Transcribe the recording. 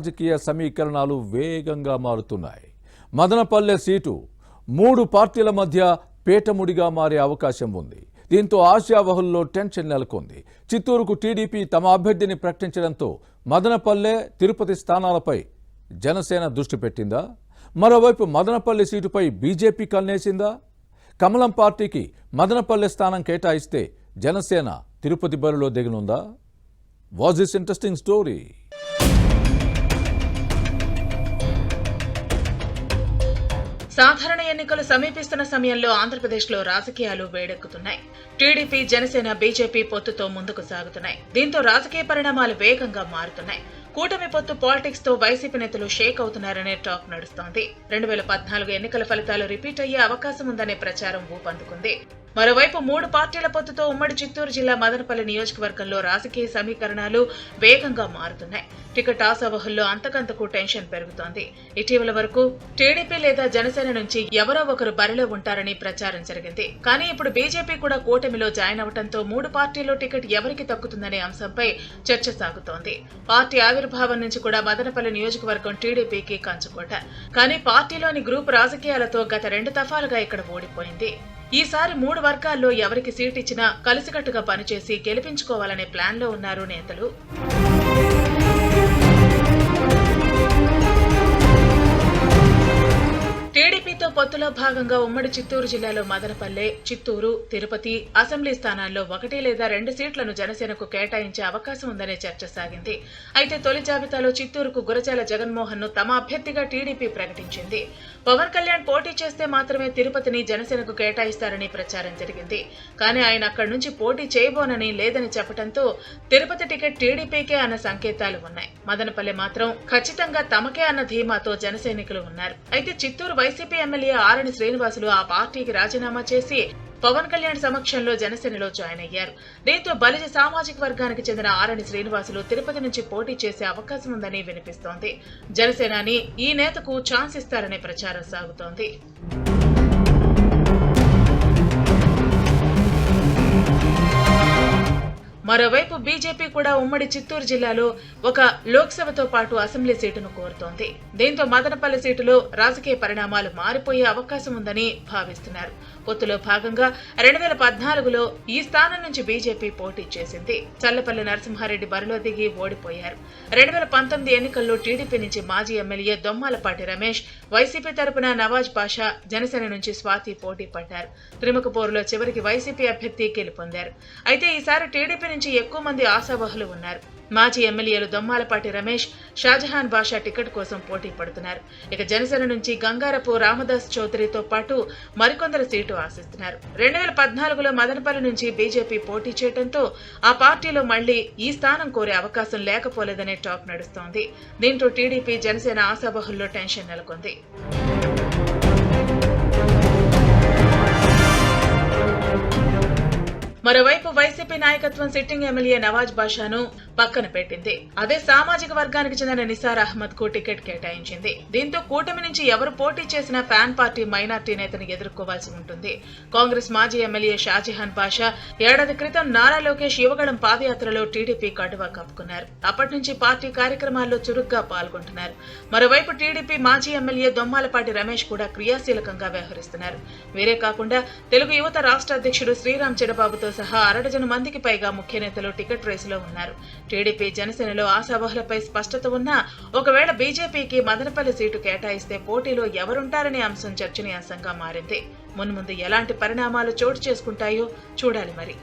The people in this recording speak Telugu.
రాజకీయ సమీకరణాలు వేగంగా మారుతున్నాయి. మదనపల్లె సీటు 3 పార్టీల మధ్య పేటముడిగా మారే అవకాశం ఉంది. దీంతో ఆశావహుల్లో టెన్షన్ నెలకొంది. చిత్తూరుకు టీడీపీ తమ అభ్యర్థిని ప్రకటించడంతో మదనపల్లె, తిరుపతి స్థానాలపై జనసేన దృష్టి పెట్టిందా? మరోవైపు మదనపల్లె సీటుపై బీజేపీ కన్నేసిందా? కమలం పార్టీకి మదనపల్లె స్థానం కేటాయిస్తే జనసేన తిరుపతి బరిలో దిగనుందా? Was this interesting story? సాధారణ ఎన్నికలు సమీపిస్తున్న సమయంలో ఆంధ్రప్రదేశ్లో రాజకీయాలు వేడెక్కుతున్నాయి. టీడీపీ, జనసేన, బీజేపీ పొత్తుతో ముందుకు సాగుతున్నాయి. దీంతో రాజకీయ పరిణామాలు వేగంగా మారుతున్నాయి. కూటమి పొత్తు పాలిటిక్స్ తో వైసీపీ నేతలు షేక్ అవుతున్నారనే టాక్ నడుస్తోంది. 2014 ఎన్నికల ఫలితాలు రిపీట్ అయ్యే అవకాశం ఉందనే ప్రచారం ఊపందుకుంది. మరోవైపు 3 పార్టీల పొత్తుతో ఉమ్మడి చిత్తూరు జిల్లా మదనపల్లి నియోజకవర్గంలో రాజకీయ సమీకరణాలు వేగంగా మారుతున్నాయి. టికెట్ ఆశావహుల్లో అంతకంతకు టెన్షన్ పెరుగుతోంది. ఇటీవల వరకు టీడీపీ లేదా జనసేన నుంచి ఎవరో ఒకరు బరిలో ఉంటారని ప్రచారం జరిగింది. కానీ ఇప్పుడు బీజేపీ కూడా కూటమిలో జాయిన్ అవడంతో 3 పార్టీల్లో టికెట్ ఎవరికి దక్కుతుందనే అంశంపై చర్చ సాగుతోంది. పార్టీ ఆవిర్భావం నుంచి కూడా మదనపల్లి నియోజకవర్గం టీడీపీకి కంచుకోట. కానీ పార్టీలోని గ్రూప్ రాజకీయాలతో గత 2 దఫాలుగా ఇక్కడ ఓడిపోయింది. ఈసారి 3 వర్గాల్లో ఎవరికి సీట్ ఇచ్చినా కలిసికట్టుగా పనిచేసి గెలిపించుకోవాలనే ప్లాన్లో ఉన్నారు నేతలు. టీడీపీతో పొత్తులో భాగంగా ఉమ్మడి చిత్తూరు జిల్లాలో మదనపల్లె, చిత్తూరు, తిరుపతి అసెంబ్లీ స్థానాల్లో 1 లేదా 2 సీట్లను జనసేనకు కేటాయించే అవకాశం ఉందనే చర్చ సాగింది. అయితే తొలి జాబితాలో చిత్తూరుకు గురజాల జగన్మోహన్ ను తమ అభ్యర్థిగా టీడీపీ ప్రకటించింది. పవన్ కళ్యాణ్ పోటీ చేస్తే మాత్రమే తిరుపతిని జనసేనకు కేటాయిస్తారని ప్రచారం జరిగింది. కానీ ఆయన అక్కడి నుంచి పోటీ చేయబోనని లేదని చెప్పడంతో తిరుపతి టికెట్ టీడీపీకే అన్న సంకేతాలు ఉన్నాయి. మదనపల్లె మాత్రం ఖచ్చితంగా తమకే అన్న ధీమాతో జనసైనికులు ఉన్నారు. అయితే చిత్తూరు వైసీపీ ఎమ్మెల్యే ఆరణి శ్రీనివాసులు ఆ పార్టీకి రాజీనామా చేసి పవన్ కళ్యాణ్ సమక్షంలో జనసేనలో జాయిన్ అయ్యారు. దీంతో బలిజ సామాజిక వర్గానికి చెందిన ఆరణి శ్రీనివాసులు తిరుపతి నుంచి పోటీ చేసే అవకాశం ఉందని వినిపిస్తోంది. జనసేనాని ఈ నేతకు ఛాన్స్ ఇస్తారనే ప్రచారం సాగుతోంది. మరోవైపు బీజేపీ కూడా ఉమ్మడి చిత్తూరు జిల్లాలో ఒక లోక్సభతో పాటు అసెంబ్లీ సీటును కోరుతోంది. దీంతో మదనపల్లి సీటులో రాజకీయ పరిణామాలు మారిపోయే అవకాశం ఉందని భావిస్తున్నారు. పొత్తులో భాగంగా 2014లో ఈ స్థానం నుంచి బీజేపీ పోటీ చేసింది. చల్లపల్లి నరసింహారెడ్డి బరిలో దిగి ఓడిపోయారు. 2019 ఎన్నికల్లో టీడీపీ నుంచి మాజీ ఎమ్మెల్యే దొమ్మాలపాటి రమేష్, వైసీపీ తరపున నవాజ్ పాషా, జనసేన నుంచి స్వాతి పోటీ పడ్డారు. త్రిముఖపోరులో చివరికి వైసీపీ అభ్యర్థి గెలుపొందారు. అయితే ఈసారి టీడీపీ నుంచి ఎక్కువ మంది ఆశావహులు ఉన్నారు. మాజీ ఎమ్మెల్యేలు దొమ్మాలపాటి రమేష్, షాజహాన్ బాషా టికెట్ కోసం పోటీ పడుతున్నారు. ఇక జనసేన నుంచి గంగారపు రామదాస్ చౌదరితో పాటు మరికొందరు సీటు ఆశిస్తున్నారు. 2014లో మదనపల్లి నుంచి బీజేపీ పోటీ చేయడంతో ఆ పార్టీలో మళ్లీ ఈ స్థానం కోరే అవకాశం లేకపోలేదనే టాక్ నడుస్తోంది. దీంతో టీడీపీ, జనసేన ఆశావహుల్లో టెన్షన్ నెలకొంది. మరోవైపు వైసీపీ నాయకత్వం సిట్టింగ్ ఎమ్మెల్యే నవాజ్ బాషాను పక్కన పెట్టింది. అదే సామాజిక వర్గానికి చెందిన నిసార్ అహ్మద్ కు టికెట్ కేటాయించింది. దీంతో కూటమి నుంచి ఎవరు పోటీ చేసినా ఫ్యాన్ పార్టీ మైనార్టీ నేతను ఎదుర్కోవాల్సి ఉంటుంది. కాంగ్రెస్ మాజీ ఎమ్మెల్యే షాజహాన్ బాషా ఏడాది క్రితం నారా లోకేష్ యువగళం పాదయాత్రలో టీడీపీ కడువా కప్పుకున్నారు. అప్పటి నుంచి పార్టీ కార్యక్రమాల్లో చురుగ్గా పాల్గొంటున్నారు. మరోవైపు టీడీపీ మాజీ ఎమ్మెల్యే దొమ్మాలపాటి రమేష్ కూడా క్రియాశీలకంగా వ్యవహరిస్తున్నారు. వీరే కాకుండా తెలుగు యువత రాష్ట్ర అధ్యక్షుడు శ్రీరామ్ చెడబాబుతో సహా 60 మందికి పైగా ముఖ్య నేతలు టికెట్ రేసులో ఉన్నారు. టీడీపీ, జనసేనలో ఆశావహులపై స్పష్టత ఉన్నా ఒకవేళ బీజేపీకి మదనపల్లి సీటు కేటాయిస్తే పోటీలో ఎవరుంటారనే అంశం చర్చనీయాంశంగా మారింది. మున్ముందు ఎలాంటి పరిణామాలు చోటు చేసుకుంటాయో చూడాలి మరి.